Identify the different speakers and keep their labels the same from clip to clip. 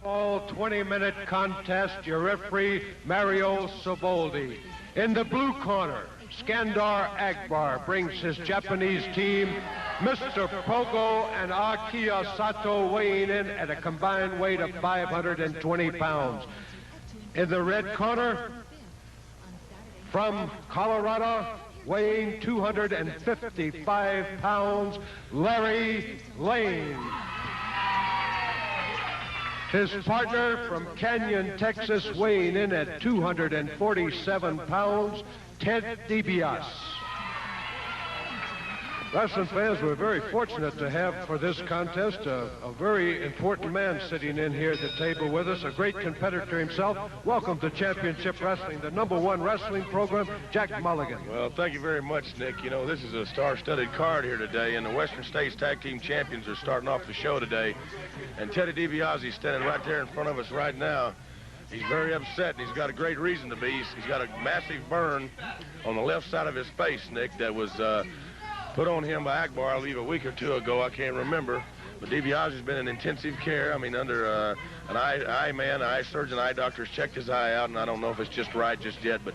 Speaker 1: All 20-minute contest, your referee, Mario Savoldi. In the blue corner, Skandar Akbar brings his Japanese team, Mr. Pogo and Akiya Sato, weighing in at a combined weight of 520 pounds. In the red corner, from Colorado, weighing 255 pounds, Larry Lane. His partner from Canyon, Texas, weighing in at 247 pounds, Ted DiBiase. Wrestling fans, we're very fortunate to have for this contest a very important man sitting in here at the table with us, a great competitor himself. Welcome to Championship Wrestling, the #1 wrestling program, Jack Mulligan.
Speaker 2: Well, thank you very much, Nick. You know, this is a star-studded card here today, and the Western States Tag Team Champions are starting off the show today. And Teddy DiBiase is standing right there in front of us right now. He's very upset, and he's got a great reason to be. He's got a massive burn on the left side of his face, Nick, that was put on him by Akbar, I believe, a week or two ago. I can't remember. But DiBiase's been in intensive care. I mean, under an eye surgeon, eye doctor's checked his eye out, and I don't know if it's just right just yet, but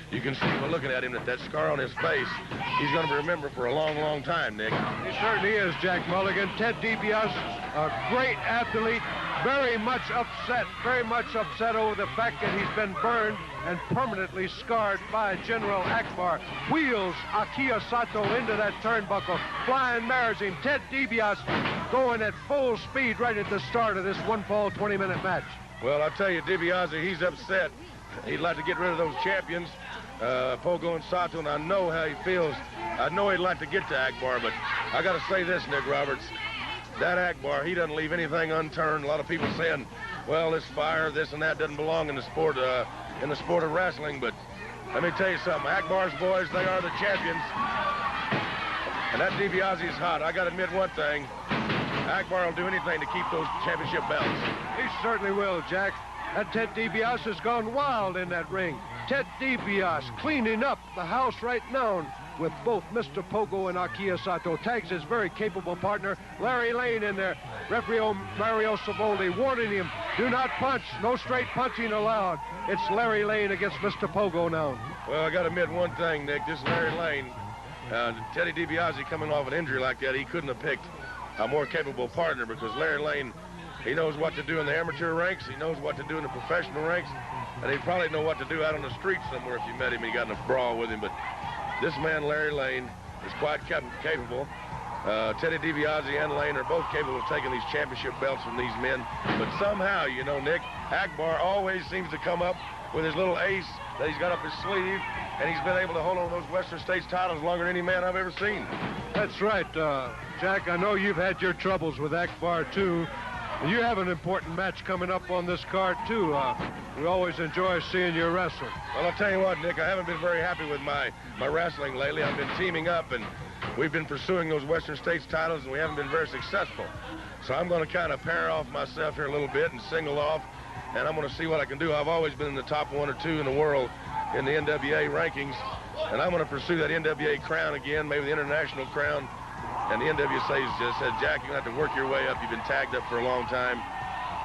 Speaker 2: you can see by looking at him that scar on his face, he's going to be remembered for a long, long time, Nick.
Speaker 1: He certainly is, Jack Mulligan. Ted DiBiase, a great athlete, very much upset over the fact that he's been burned and permanently scarred by General Akbar. Wheels Akiya Sato into that turnbuckle, flying mares him. Ted DiBiase going at full speed right at the start of this one-fall 20-minute match.
Speaker 2: Well, I'll tell you, DiBiase, he's upset. He'd like to get rid of those champions, Pogo and Sato, and I know how he feels. I know he'd like to get to Akbar, but I got to say this, Nick Roberts. That Akbar, he doesn't leave anything unturned. A lot of people saying, well, this fire, this and that doesn't belong in the sport of wrestling, but let me tell you something. Akbar's boys, they are the champions. And that DiBiase is hot. I got to admit one thing. Akbar will do anything to keep those championship belts.
Speaker 1: He certainly will, Jack. That Ted DiBiase has gone wild in that ring. Ted DiBiase cleaning up the house right now with both Mr. Pogo and Akiya Sato. Tags his very capable partner, Larry Lane, in there. Referee Mario Savoldi warning him, do not punch, no straight punching allowed. It's Larry Lane against Mr. Pogo now.
Speaker 2: Well, I got to admit one thing, Nick. This Larry Lane, Teddy DiBiase coming off an injury like that, he couldn't have picked a more capable partner, because Larry Lane, he knows what to do in the amateur ranks, he knows what to do in the professional ranks, and he'd probably know what to do out on the street somewhere if you met him and you got in a brawl with him. But this man, Larry Lane, is quite capable. Teddy DiBiase and Lane are both capable of taking these championship belts from these men. But somehow, you know, Nick, Akbar always seems to come up with his little ace that he's got up his sleeve, and he's been able to hold on to those Western States titles longer than any man I've ever seen.
Speaker 1: That's right, Jack. I know you've had your troubles with Akbar, too. You have an important match coming up on this card, too. We always enjoy seeing you wrestle.
Speaker 2: Well, I'll tell you what, Nick, I haven't been very happy with my wrestling lately. I've been teaming up, and we've been pursuing those Western States titles, and we haven't been very successful. So I'm going to kind of pair off myself here a little bit and single off, and I'm going to see what I can do. I've always been in the top 1 or 2 in the world in the NWA rankings, and I'm going to pursue that NWA crown again, maybe the international crown. And the NWA just said, Jack, you're going to have to work your way up. You've been tagged up for a long time.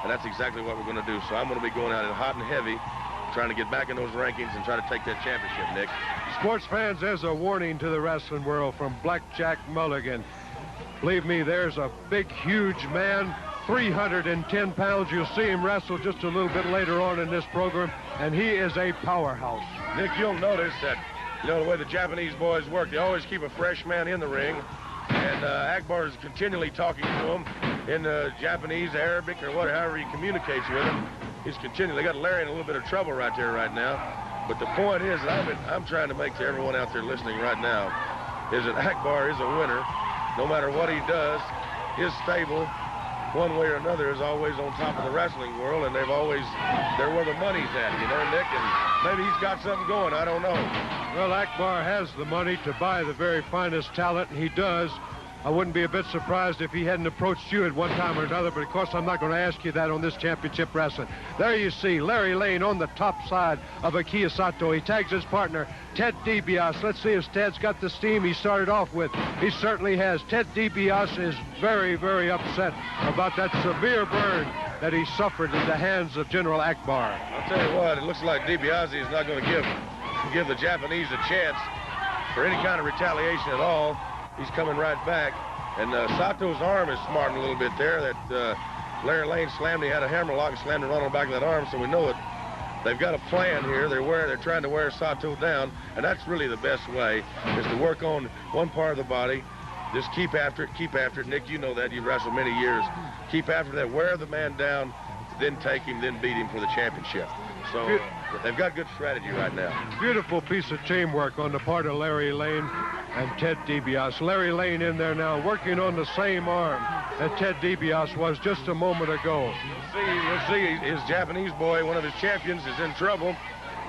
Speaker 2: And that's exactly what we're going to do. So I'm going to be going out in hot and heavy, trying to get back in those rankings and try to take that championship, Nick.
Speaker 1: Sports fans, there's a warning to the wrestling world from Black Jack Mulligan. Believe me, there's a big, huge man, 310 pounds. You'll see him wrestle just a little bit later on in this program, and he is a powerhouse.
Speaker 2: Nick, you'll notice that, you know, the way the Japanese boys work, they always keep a fresh man in the ring. And Akbar is continually talking to him in Japanese, Arabic, or whatever, however he communicates with him. He's continually, they got Larry in a little bit of trouble right there right now. But the point is that I'm trying to make to everyone out there listening right now is that Akbar is a winner. No matter what he does, his stable, one way or another, is always on top of the wrestling world, and they're where the money's at, you know, Nick, and maybe he's got something going, I don't know.
Speaker 1: Well, Akbar has the money to buy the very finest talent, and he does. I wouldn't be a bit surprised if he hadn't approached you at one time or another, but of course I'm not going to ask you that on this championship wrestling. There you see Larry Lane on the top side of Akiya Sato. He tags his partner, Ted DiBiase. Let's see if Ted's got the steam he started off with. He certainly has. Ted DiBiase is very, very upset about that severe burn that he suffered at the hands of General Akbar.
Speaker 2: I'll tell you what, it looks like DiBiase is not going to give the Japanese a chance for any kind of retaliation at all. He's coming right back. And Sato's arm is smarting a little bit there. That Larry Lane slammed, he had a hammerlock and slammed it right on the back of that arm, so we know it. They've got a plan here. They're trying to wear Sato down, and that's really the best way, is to work on one part of the body. Just keep after it. Nick, you know that. You've wrestled many years. Keep after that. Wear the man down, then take him, then beat him for the championship. So they've got good strategy right now.
Speaker 1: Beautiful piece of teamwork on the part of Larry Lane and Ted DiBiase. Larry Lane in there now working on the same arm that Ted DiBiase was just a moment ago.
Speaker 2: You'll see his Japanese boy, one of his champions, is in trouble.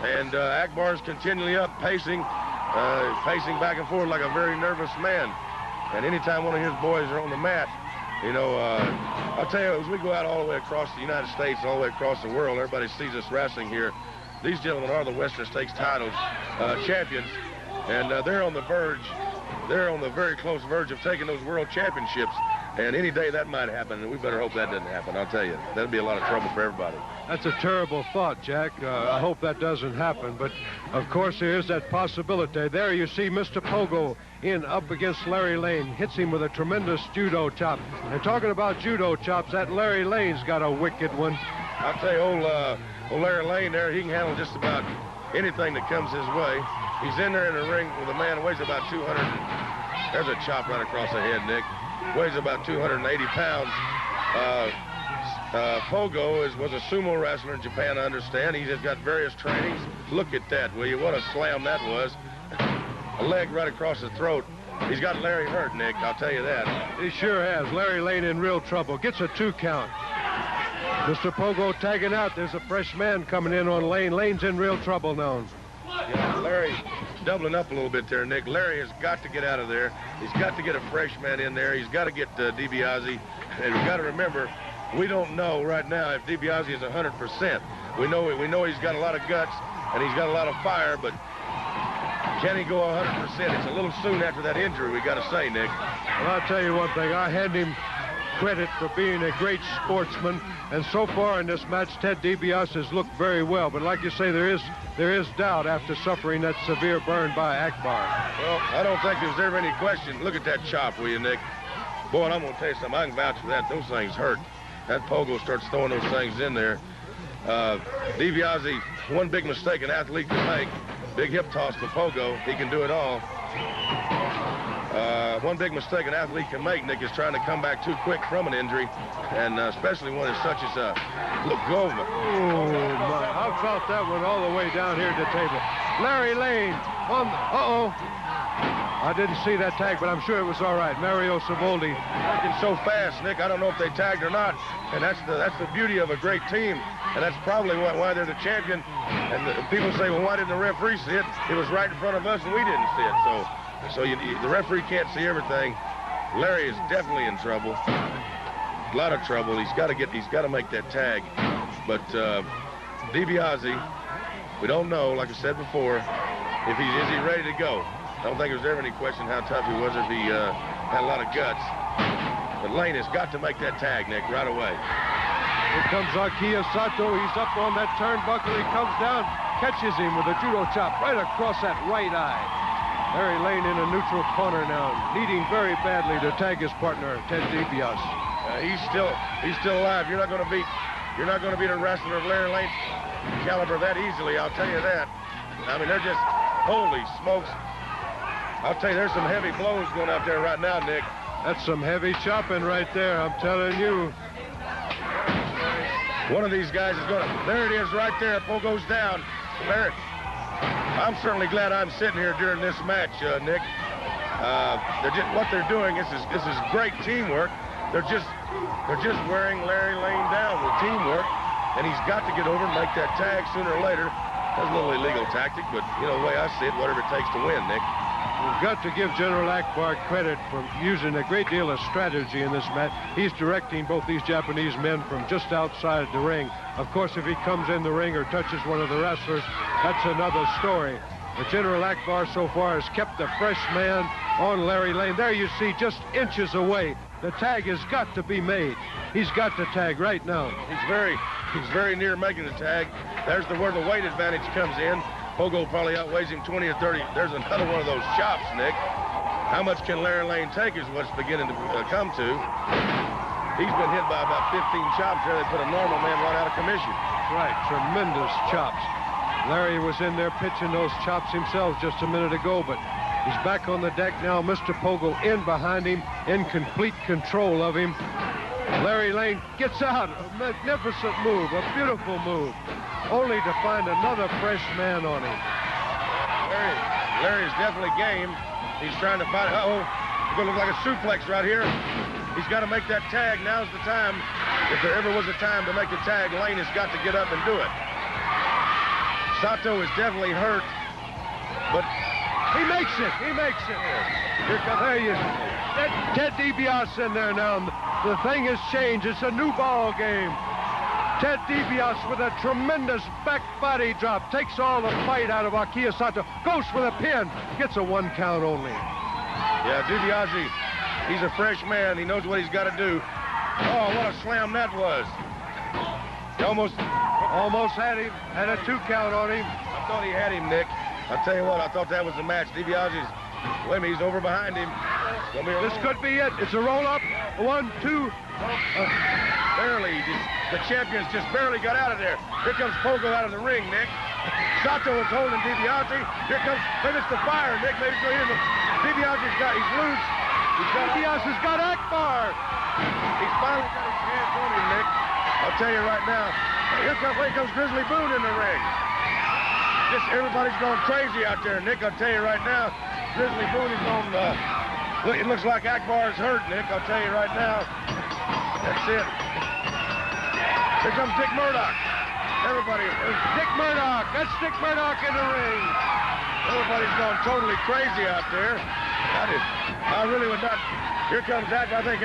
Speaker 2: And Akbar's continually up, pacing back and forth like a very nervous man. And anytime one of his boys are on the mat, you know, I'll tell you, as we go out all the way across the United States, all the way across the world, everybody sees us wrestling here. These gentlemen are the Western Stakes titles champions, and they're on the very close verge of taking those world championships. And any day that might happen, and we better hope that doesn't happen. I'll tell you, that'd be a lot of trouble for everybody.
Speaker 1: That's a terrible thought, Jack. I hope that doesn't happen. But, of course, there is that possibility. There you see Mr. Pogo up against Larry Lane. Hits him with a tremendous judo chop. And talking about judo chops, that Larry Lane's got a wicked one.
Speaker 2: I'll tell you, old Larry Lane there, he can handle just about anything that comes his way. He's in there in the ring with a man who weighs about 200. There's a chop right across the head, Nick. Weighs about 280 pounds. Pogo was a sumo wrestler in Japan, I understand. He's got various trainings. Look at that, will you? What a slam that was. A leg right across the throat. He's got Larry hurt, Nick, I'll tell you that.
Speaker 1: He sure has. Larry Lane in real trouble. Gets a 2 count. Mr. Pogo tagging out. There's a fresh man coming in on Lane. Lane's in real trouble now.
Speaker 2: Yeah, Larry doubling up a little bit there, Nick. Larry has got to get out of there. He's got to get a fresh man in there. He's got to get DiBiase. And we've got to remember, we don't know right now if DiBiase is 100%. We know he's got a lot of guts and he's got a lot of fire, but can he go 100%? It's a little soon after that injury, we got to say, Nick.
Speaker 1: Well, I'll tell you one thing. I hand him credit for being a great sportsman, and so far in this match, Ted DiBiase has looked very well. But like you say, there is doubt after suffering that severe burn by Akbar.
Speaker 2: Well, I don't think there's ever any question. Look at that chop, will you, Nick? Boy, and I'm going to tell you something. I can vouch for that. Those things hurt. That Pogo starts throwing those things in there. DiBiase, one big mistake an athlete can make. Big hip toss to Pogo. He can do it all. One big mistake an athlete can make, Nick, is trying to come back too quick from an injury, and especially one as such as Lugova.
Speaker 1: Oh, my. I felt that one all the way down here at the table. Larry Lane on the... Uh-oh. I didn't see that tag, but I'm sure it was all right. Mario Savoldi.
Speaker 2: Working so fast, Nick, I don't know if they tagged or not, and that's the beauty of a great team, and that's probably why they're the champion. And people say, well, why didn't the referee see it? It was right in front of us, and we didn't see it, So the referee can't see everything. Larry is definitely in trouble. A lot of trouble. He's got to make that tag. But DiBiase, we don't know, like I said before, is he ready to go? I don't think there's ever any question how tough he was, if he had a lot of guts. But Lane has got to make that tag, Nick, right away.
Speaker 1: Here comes Akiya Sato. He's up on that turnbuckle. He comes down, catches him with a judo chop right across that right eye. Larry Lane in a neutral corner now, needing very badly to tag his partner, Ted DiBiase.
Speaker 2: He's still alive. You're not going to beat a wrestler of Larry Lane's caliber that easily. I'll tell you that. I mean, they're just, holy smokes. I'll tell you, there's some heavy blows going out there right now, Nick.
Speaker 1: That's some heavy chopping right there, I'm telling you.
Speaker 2: One of these guys is going to, there it is right there. Pogo's down. Larry. I'm certainly glad I'm sitting here during this match, Nick. What they're doing is great teamwork. They're just wearing Larry Lane down with teamwork, and he's got to get over and make that tag sooner or later. That's a little illegal tactic, but you know the way I see it, whatever it takes to win, Nick.
Speaker 1: We've got to give General Akbar credit for using a great deal of strategy in this match. He's directing both these Japanese men from just outside the ring. Of course, if he comes in the ring or touches one of the wrestlers, that's another story. But General Akbar so far has kept the fresh man on Larry Lane. There you see, just inches away. The tag has got to be made. He's got the tag right now.
Speaker 2: He's very near making the tag. There's where the weight advantage comes in. Pogo probably outweighs him 20 or 30. There's another one of those chops, Nick. How much can Larry Lane take is what's beginning to come to. He's been hit by about 15 chops there. They put a normal man right out of commission.
Speaker 1: Right, tremendous chops. Larry was in there pitching those chops himself just a minute ago, but he's back on the deck now. Mr. Pogo in behind him, in complete control of him. Larry Lane gets out. A magnificent move, a beautiful move, only to find another fresh man on him.
Speaker 2: Larry is definitely game. He's trying to fight. Uh-oh, it's going to look like a suplex right here. He's got to make that tag. Now's the time. If there ever was a time to make the tag, Lane has got to get up and do it. Sato is definitely hurt, but
Speaker 1: he makes it. He makes it. Here comes, there you go. Ted DiBiase in there now. The thing has changed. It's a new ball game. Ted DiBiase with a tremendous back body drop. Takes all the fight out of Akira Sato. Goes for the pin. Gets a 1 count only.
Speaker 2: Yeah, DiBiase, he's a fresh man. He knows what he's got to do. Oh, what a slam that was. He almost
Speaker 1: had him. Had a 2 count on him.
Speaker 2: I thought he had him, Nick. I'll tell you what, I thought that was the match. DiBiase's, wait a minute, he's over behind him.
Speaker 1: This could be it. It's a roll-up. 1, 2.
Speaker 2: Barely. The champions just barely got out of there. Here comes Pogo out of the ring, Nick. Sato is holding DiBiase. Here comes, maybe it's the fire, Nick. Maybe it's going to DiBiase's got, he's loose.
Speaker 1: DiBiase's got Akbar.
Speaker 2: He's finally got his hands on him, Nick. I'll tell you right now. Here comes Grizzly Boone in the ring. Just everybody's going crazy out there, Nick. I'll tell you right now. Grizzly Boone is on, it looks like Akbar is hurt, Nick. I'll tell you right now. That's it. Here comes Dick Murdoch. Everybody.
Speaker 1: Dick Murdoch. That's Dick Murdoch in the ring.
Speaker 2: Everybody's going totally crazy out there. I really would not. Here comes Akbar. I think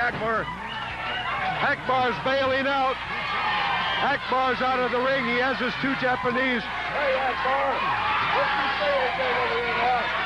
Speaker 1: Akbar's bailing out. Akbar's out of the ring. He has his 2 Japanese.
Speaker 2: Hey, Akbar. What's he saying over here now?